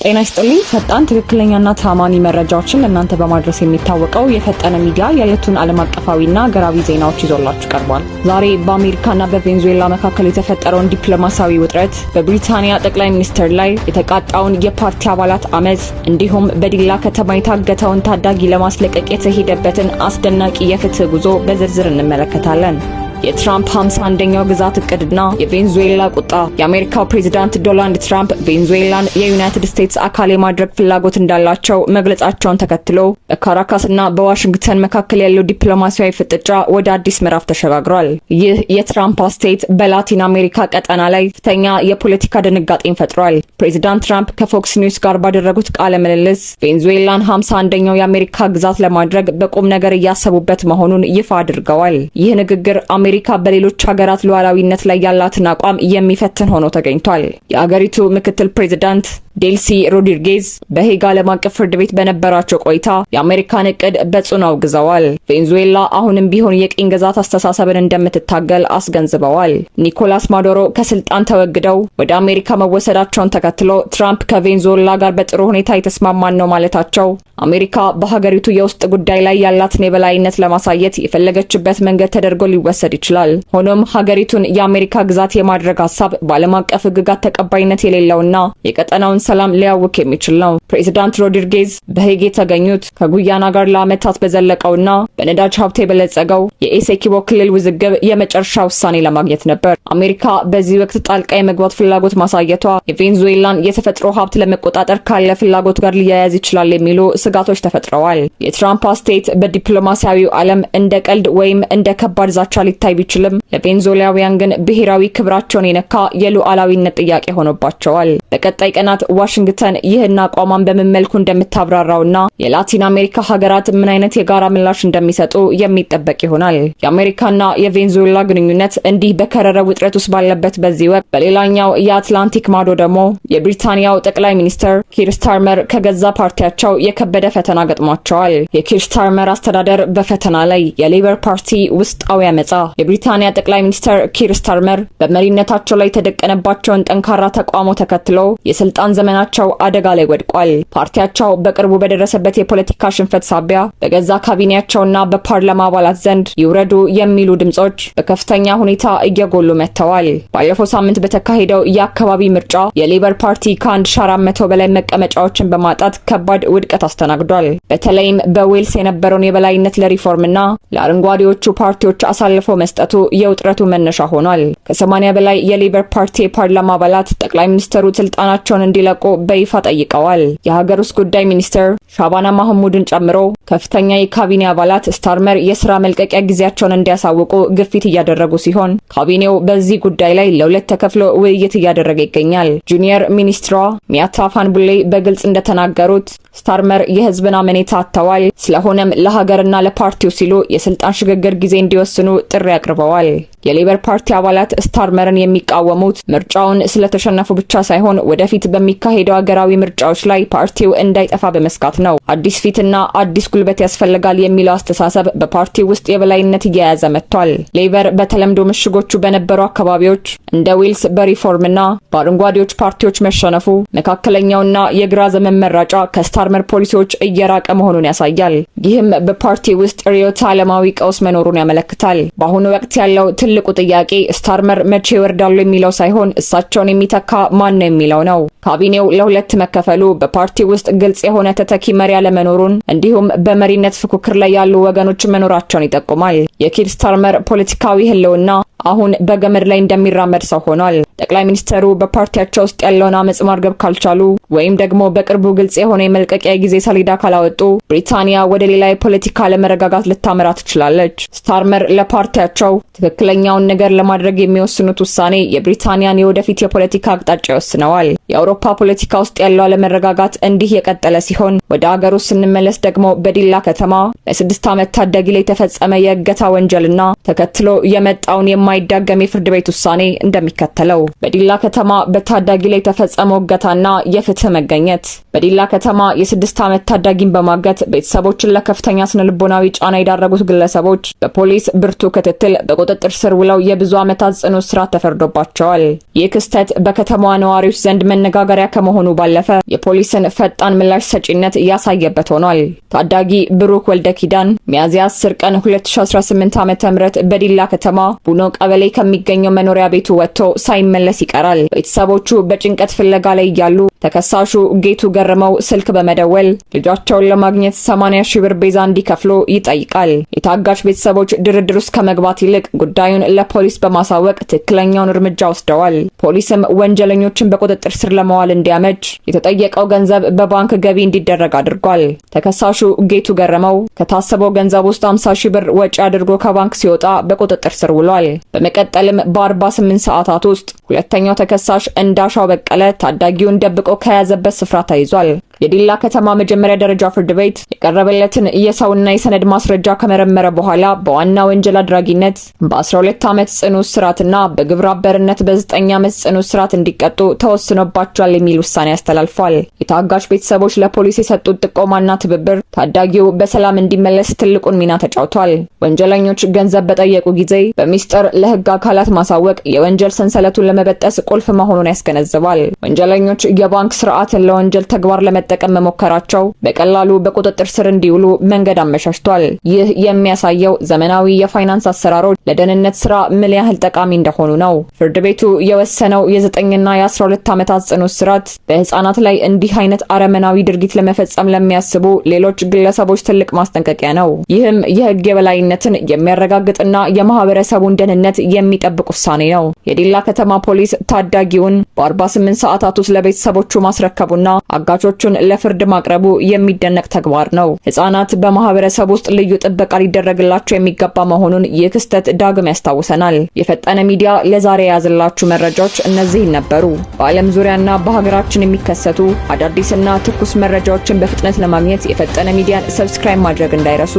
ጤና ይስጥልኝ። ፈጣን ትክክለኛና ታማኒ መረጃዎችን ለእናንተ በማድረስ የሚታወቀው የፈጠነ ሚዲያ የዕለቱን ዓለም አቀፋዊና ሀገራዊ ዜናዎች ይዞላችሁ ቀርቧል። ዛሬ በአሜሪካና በቬንዙዌላ መካከል የተፈጠረውን ዲፕሎማሲያዊ ውጥረት፣ በብሪታንያ ጠቅላይ ሚኒስትር ላይ የተቃጣውን የፓርቲ አባላት አመጽ፣ እንዲሁም በዲላ ከተማ የታገተውን ታዳጊ ለማስለቀቅ የተሄደበትን አስደናቂ የፍትህ ጉዞ በዝርዝር እንመለከታለን። የትራምፕ 51ኛው ግዛት እቅድና የቬንዙዌላ ቁጣ። የአሜሪካው ፕሬዝዳንት ዶናልድ ትራምፕ ቬንዙዌላን የዩናይትድ ስቴትስ አካል የማድረግ ፍላጎት እንዳላቸው መግለጻቸውን ተከትሎ በካራካስና በዋሽንግተን መካከል ያለው ዲፕሎማሲያዊ ፍጥጫ ወደ አዲስ ምዕራፍ ተሸጋግሯል። ይህ የትራምፕ አስተያየት በላቲን አሜሪካ ቀጠና ላይ ከፍተኛ የፖለቲካ ድንጋጤን ፈጥሯል። ፕሬዝዳንት ትራምፕ ከፎክስ ኒውስ ጋር ባደረጉት ቃለ ምልልስ ቬንዙዌላን 51ኛው የአሜሪካ ግዛት ለማድረግ በቁም ነገር እያሰቡበት መሆኑን ይፋ አድርገዋል። ይህ ንግግር አሜሪካ በሌሎች ሀገራት ሉዓላዊነት ላይ ያላትን አቋም የሚፈትን ሆኖ ተገኝቷል። የአገሪቱ ምክትል ፕሬዝዳንት ዴልሲ ሮድሪጌዝ በሄግ ዓለም አቀፍ ፍርድ ቤት በነበራቸው ቆይታ የአሜሪካን እቅድ በጽኑ አውግዘዋል። ቬንዙዌላ አሁንም ቢሆን የቅኝ ግዛት አስተሳሰብን እንደምትታገል አስገንዝበዋል። ኒኮላስ ማዱሮ ከስልጣን ተወግደው ወደ አሜሪካ መወሰዳቸውን ተከትሎ ትራምፕ ከቬንዙዌላ ጋር በጥሩ ሁኔታ የተስማማን ነው ማለታቸው አሜሪካ በሀገሪቱ የውስጥ ጉዳይ ላይ ያላትን የበላይነት ለማሳየት የፈለገችበት መንገድ ተደርጎ ሊወሰድ ይችላል። ሆኖም ሀገሪቱን የአሜሪካ ግዛት የማድረግ ሀሳብ በዓለም አቀፍ ሕግጋት ተቀባይነት የሌለውና የቀጠናውን ሰላም ሊያውክ የሚችል ነው። ፕሬዝዳንት ሮድሪጌዝ በሄግ የተገኙት ከጉያና ጋር ለዓመታት በዘለቀውና በነዳጅ ሀብት የበለጸገው የኤሴኪቦ ክልል ውዝግብ የመጨረሻ ውሳኔ ለማግኘት ነበር። አሜሪካ በዚህ ወቅት ጣልቃ የመግባት ፍላጎት ማሳየቷ የቬንዙዌላን የተፈጥሮ ሀብት ለመቆጣጠር ካለ ፍላጎት ጋር ሊያያዝ ይችላል የሚሉ ስጋቶች ተፈጥረዋል። የትራምፕ አስተያየት በዲፕሎማሲያዊው ዓለም እንደ ቀልድ ወይም እንደ ከባድ ዛቻ ሊታይ ቢችልም ለቬንዙዌላውያን ግን ብሔራዊ ክብራቸውን የነካ የሉዓላዊነት ጥያቄ ሆኖባቸዋል። በቀጣይ ቀናት ዋሽንግተን ይህን አቋሟን በምን መልኩ እንደምታብራራውና የላቲን አሜሪካ ሀገራት ምን አይነት የጋራ ምላሽ እንደሚሰጡ የሚጠበቅ ይሆናል። የአሜሪካና የቬንዙዌላ ግንኙነት እንዲህ በከረረ ውጥረት ውስጥ ባለበት በዚህ ወቅት በሌላኛው የአትላንቲክ ማዶ ደግሞ የብሪታንያው ጠቅላይ ሚኒስትር ኪር ስታርመር ከገዛ ፓርቲያቸው የከበደ ፈተና ገጥሟቸዋል። የኪር ስታርመር አስተዳደር በፈተና ላይ የሌበር ፓርቲ ውስጣዊ አመጻ። የብሪታንያ ጠቅላይ ሚኒስትር ኪር ስታርመር በመሪነታቸው ላይ የተደቀነባቸውን ጠንካራ ተቋሞ ተከትሎ የስልጣን ዘመናቸው አደጋ ላይ ወድቋል። ፓርቲያቸው በቅርቡ በደረሰበት የፖለቲካ ሽንፈት ሳቢያ በገዛ ካቢኔያቸውና በፓርላማ አባላት ዘንድ ይውረዱ የሚሉ ድምጾች በከፍተኛ ሁኔታ እየጎሉ መጥተዋል። ባለፈው ሳምንት በተካሄደው የአካባቢ ምርጫ የሌበር ፓርቲ ከ1400 በላይ መቀመጫዎችን በማጣት ከባድ ውድቀት አስተናግዷል። በተለይም በዌልስ የነበረውን የበላይነት ለሪፎርምና ለአረንጓዴዎቹ ፓርቲዎች አሳልፎ መስጠቱ የውጥረቱ መነሻ ሆኗል። ከ80 በላይ የሌበር ፓርቲ የፓርላማ አባላት ጠቅላይ ሚኒስትሩ ስልጣናቸውን እንዲለቁ በይፋ ጠይቀዋል። የሀገር ውስጥ ጉዳይ ሚኒስትር ሻባና ማህሙድን ጨምሮ ከፍተኛ የካቢኔ አባላት ስታርመር የስራ መልቀቂያ ጊዜያቸውን እንዲያሳውቁ ግፊት እያደረጉ ሲሆን ካቢኔው በዚህ ጉዳይ ላይ ለሁለት ተከፍሎ ውይይት እያደረገ ይገኛል። ጁኒየር ሚኒስትሯ ሚያታ ፋንቡሌ በግልጽ እንደተናገሩት ስታርመር የህዝብን አመኔታ አጥተዋል። ስለሆነም ለሀገርና ለፓርቲው ሲሉ የስልጣን ሽግግር ጊዜ እንዲወስኑ ጥሪ አቅርበዋል። የሌበር ፓርቲ አባላት ስታርመርን የሚቃወሙት ምርጫውን ስለተሸነፉ ብቻ ሳይሆን ወደፊት በሚካሄደው ሀገራዊ ምርጫዎች ላይ ፓርቲው እንዳይጠፋ በመስጋት ነው። አዲስ ፊትና አዲስ ጉልበት ያስፈልጋል የሚለው አስተሳሰብ በፓርቲው ውስጥ የበላይነት እየያዘ መጥቷል። ሌበር በተለምዶ ምሽጎቹ በነበሩ አካባቢዎች እንደ ዌልስ በሪፎርምና በአረንጓዴዎች ፓርቲዎች መሸነፉ መካከለኛውና የግራ ዘመን መራጫ ከስታርመር ፖሊሲዎች እየራቀ መሆኑን ያሳያል። ይህም በፓርቲ ውስጥ ርዕዮተ ዓለማዊ ቀውስ መኖሩን ያመለክታል። በአሁኑ ወቅት ያለው ትልቁ ጥያቄ ስታርመር መቼ ይወርዳሉ የሚለው ሳይሆን እሳቸውን የሚተካ ማን ነው የሚለው ነው። ካቢኔው ለሁለት መከፈሉ በፓርቲ ውስጥ ግልጽ የሆነ ተተኪ መሪ ያለመኖሩን እንዲሁም በመሪነት ፍክክር ላይ ያሉ ወገኖች መኖራቸውን ይጠቁማል። የኪር ስታርመር ፖለቲካዊ ህልውና አሁን በገመድ ላይ እንደሚራመድ ሰው ሆኗል። ጠቅላይ ሚኒስትሩ በፓርቲያቸው ውስጥ ያለውን አመጽ ማርገብ ካልቻሉ ወይም ደግሞ በቅርቡ ግልጽ የሆነ የመልቀቂያ ጊዜ ሰሌዳ ካላወጡ ብሪታንያ ወደ ሌላ የፖለቲካ አለመረጋጋት ልታመራ ትችላለች። ስታርመር ለፓርቲያቸው ትክክለኛውን ነገር ለማድረግ የሚወስኑት ውሳኔ የብሪታንያን የወደፊት የፖለቲካ አቅጣጫ ይወስነዋል። የአውሮፓ ፖለቲካ ውስጥ ያለው አለመረጋጋት እንዲህ የቀጠለ ሲሆን ወደ ሀገሩ ስንመለስ ደግሞ በዲላ ከተማ ለ6 ዓመት ታዳጊ ላይ የተፈጸመ የእገታ ወንጀልና ተከትሎ የመጣውን የማይዳገም የፍርድ ቤት ውሳኔ እንደሚከተለው። በዲላ ከተማ በታዳጊ ላይ የተፈጸመው እገታና የፍትህ መገኘት። በዲላ ከተማ የ6 ዓመት ታዳጊን በማገት ቤተሰቦችን ለከፍተኛ ስነልቦናዊ ጫና የዳረጉት ግለሰቦች በፖሊስ ብርቱ ክትትል በቁጥጥር ስር ውለው የብዙ ዓመታት ጽኑ እስራት ተፈርዶባቸዋል። ይህ ክስተት በከተማዋ ነዋሪዎች ዘንድ መነጋገሪያ ከመሆኑ ባለፈ የፖሊስን ፈጣን ምላሽ ሰጪነት ያሳየበት ሆኗል። ታዳጊ ብሩክ ወልደ ኪዳን ሚያዝያ 10 ቀን 2018 ዓ.ም በዲላ ከተማ ቡኖ ቀበሌ ከሚገኘው መኖሪያ ቤቱ ወጥቶ ሳይመለስ ይቀራል። ቤተሰቦቹ በጭንቀት ፍለጋ ላይ እያሉ ተከሳሹ ጌቱ ገረመው ስልክ በመደወል ልጃቸውን ለማግኘት 80 ሺህ ብር ቤዛ እንዲከፍሉ ይጠይቃል። የታጋች ቤተሰቦች ድርድር ውስጥ ከመግባት ይልቅ ጉዳዩን ለፖሊስ በማሳወቅ ትክክለኛውን እርምጃ ወስደዋል። ፖሊስም ወንጀለኞችን በቁጥጥር ስር ለማዋል እንዲያመች የተጠየቀው ገንዘብ በባንክ ገቢ እንዲደረግ አድርጓል። ተከሳሹ ጌቱ ገረመው ከታሰበው ገንዘብ ውስጥ 50 ሺህ ብር ወጪ አድርጎ ከባንክ ሲወጣ በቁጥጥር ስር ውሏል። በመቀጠልም በ48 ሰዓታት ውስጥ ሁለተኛው ተከሳሽ እንዳሻው በቀለ ታዳጊውን ደብቆ ከያዘበት ስፍራ ተይዟል። የዲላ ከተማ መጀመሪያ ደረጃ ፍርድ ቤት የቀረበለትን የሰውና የሰነድ ማስረጃ ከመረመረ በኋላ በዋና ወንጀል አድራጊነት በ12 ዓመት ጽኑ እስራትና በግብረ አበርነት በ9 ዓመት ጽኑ እስራት እንዲቀጡ ተወስኖባቸዋል የሚል ውሳኔ አስተላልፏል። የታጋች ቤተሰቦች ለፖሊስ የሰጡት ጥቆማና ትብብር ታዳጊው በሰላም እንዲመለስ ትልቁን ሚና ተጫውቷል። ወንጀለኞች ገንዘብ በጠየቁ ጊዜ በሚስጥር ለሕግ አካላት ማሳወቅ የወንጀል ሰንሰለቱን ለመበጠስ ቁልፍ መሆኑን ያስገነዝባል። ወንጀለኞች የባንክ ስርዓትን ለወንጀል ተግባር ለመጠቀም መሞከራቸው በቀላሉ በቁጥጥር ስር እንዲውሉ መንገድ አመቻችቷል። ይህ የሚያሳየው ዘመናዊ የፋይናንስ አሰራሮች ለደህንነት ስራ ምን ያህል ጠቃሚ እንደሆኑ ነው። ፍርድ ቤቱ የወሰነው የ9ና የ12 ዓመታት ጽኑ እስራት በህፃናት ላይ እንዲህ አይነት አረመናዊ ድርጊት ለመፈጸም ለሚያስቡ ሌሎች ግለሰቦች ትልቅ ማስጠንቀቂያ ነው። ይህም የህግ የበላይነትን የሚያረጋግጥና የማህበረሰቡን ደህንነት የሚጠብቅ ውሳኔ ነው። የዲላ ከተማ ፖሊስ ታዳጊውን በ48 ሰዓታት ውስጥ ለቤተሰቦቹ ማስረከቡና አጋቾቹን ለፍርድ ማቅረቡ የሚደነቅ ተግባር ነው። ህፃናት በማህበረሰብ ውስጥ ልዩ ጥበቃ ሊደረግላቸው የሚገባ መሆኑን ይህ ክስተት ዳግም ያስታውሰናል። የፈጠነ ሚዲያ ለዛሬ የያዘላችሁ መረጃዎች እነዚህን ነበሩ። በዓለም ዙሪያና በሀገራችን የሚከሰቱ አዳዲስና ትኩስ መረጃዎችን በፍጥነት ለማግኘት የፈጠነ ሚዲያን ሰብስክራይብ ማድረግ እንዳይረሱ።